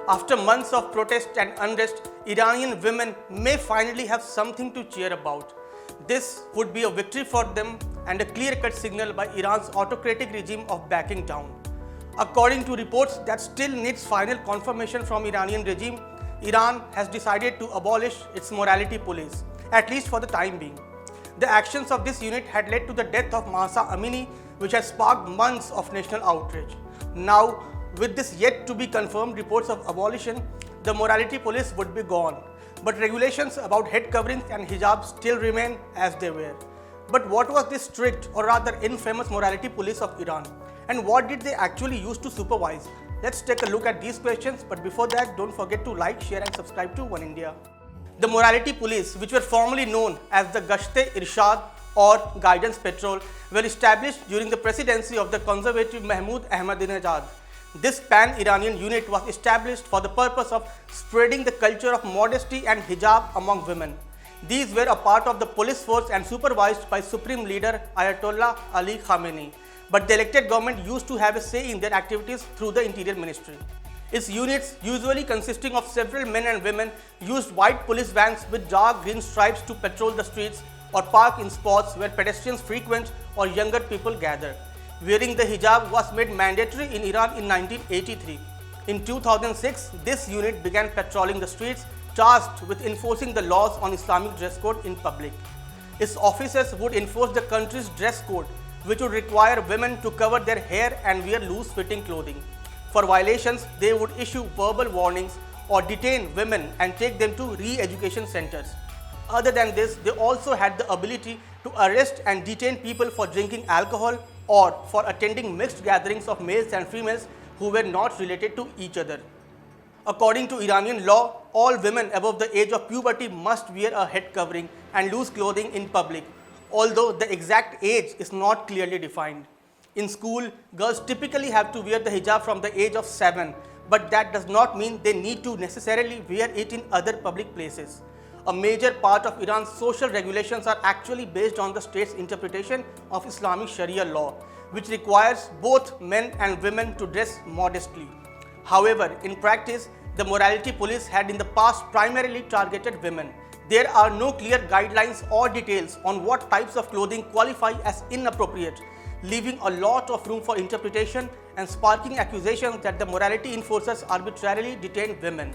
After months of protest and unrest, Iranian women may finally have something to cheer about. This would be a victory for them and a clear-cut signal by Iran's autocratic regime of backing down. According to reports that still needs final confirmation from Iranian regime, Iran has decided to abolish its morality police, at least for the time being. The actions of this unit had led to the death of Mahsa Amini, which has sparked months of national outrage. Now, with this yet to be confirmed reports of abolition, the morality police would be gone. But regulations about head coverings and hijab still remain as they were. But what was this strict or rather infamous morality police of Iran? And what did they actually use to supervise? Let's take a look at these questions, but before that, don't forget to like, share and subscribe to Oneindia. The morality police, which were formerly known as the Gasht-e-ershad or Guidance Patrol, were established during the presidency of the conservative Mahmoud Ahmadinejad. This pan-Iranian unit was established for the purpose of spreading the culture of modesty and hijab among women. These were a part of the police force and supervised by Supreme Leader Ayatollah Ali Khamenei. But the elected government used to have a say in their activities through the Interior Ministry. Its units, usually consisting of several men and women, used white police vans with dark green stripes to patrol the streets or park in spots where pedestrians frequent or younger people gather. Wearing the hijab was made mandatory in Iran in 1983. In 2006, this unit began patrolling the streets, tasked with enforcing the laws on Islamic dress code in public. Its officers would enforce the country's dress code, which would require women to cover their hair and wear loose-fitting clothing. For violations, they would issue verbal warnings or detain women and take them to re-education centers. Other than this, they also had the ability to arrest and detain people for drinking alcohol or for attending mixed gatherings of males and females who were not related to each other. According to Iranian law, all women above the age of puberty must wear a head covering and loose clothing in public, although the exact age is not clearly defined. In school, girls typically have to wear the hijab from the age of 7, but that does not mean they need to necessarily wear it in other public places. A major part of Iran's social regulations are actually based on the state's interpretation of Islamic Sharia law, which requires both men and women to dress modestly. However, in practice, the morality police had in the past primarily targeted women. There are no clear guidelines or details on what types of clothing qualify as inappropriate, leaving a lot of room for interpretation and sparking accusations that the morality enforcers arbitrarily detain women.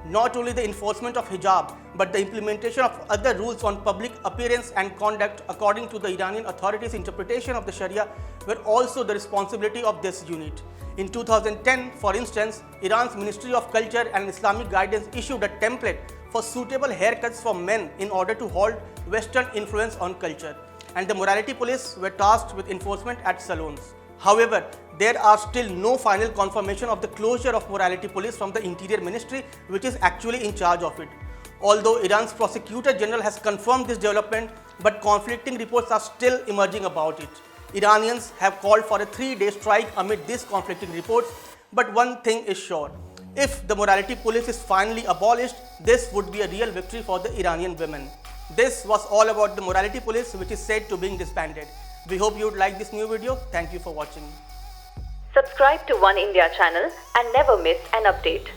Not only the enforcement of hijab, but the implementation of other rules on public appearance and conduct according to the Iranian authorities' interpretation of the Sharia were also the responsibility of this unit. In 2010, for instance, Iran's Ministry of Culture and Islamic Guidance issued a template for suitable haircuts for men in order to halt Western influence on culture, and the morality police were tasked with enforcement at salons. However, there are still no final confirmation of the closure of morality police from the Interior Ministry, which is actually in charge of it. Although Iran's Prosecutor General has confirmed this development, but conflicting reports are still emerging about it. Iranians have called for a 3-day strike amid these conflicting reports, but one thing is sure. If the morality police is finally abolished, this would be a real victory for the Iranian women. This was all about the morality police, which is said to being disbanded. We hope you would like this new video. Thank you for watching. Subscribe to Oneindia channel and never miss an update.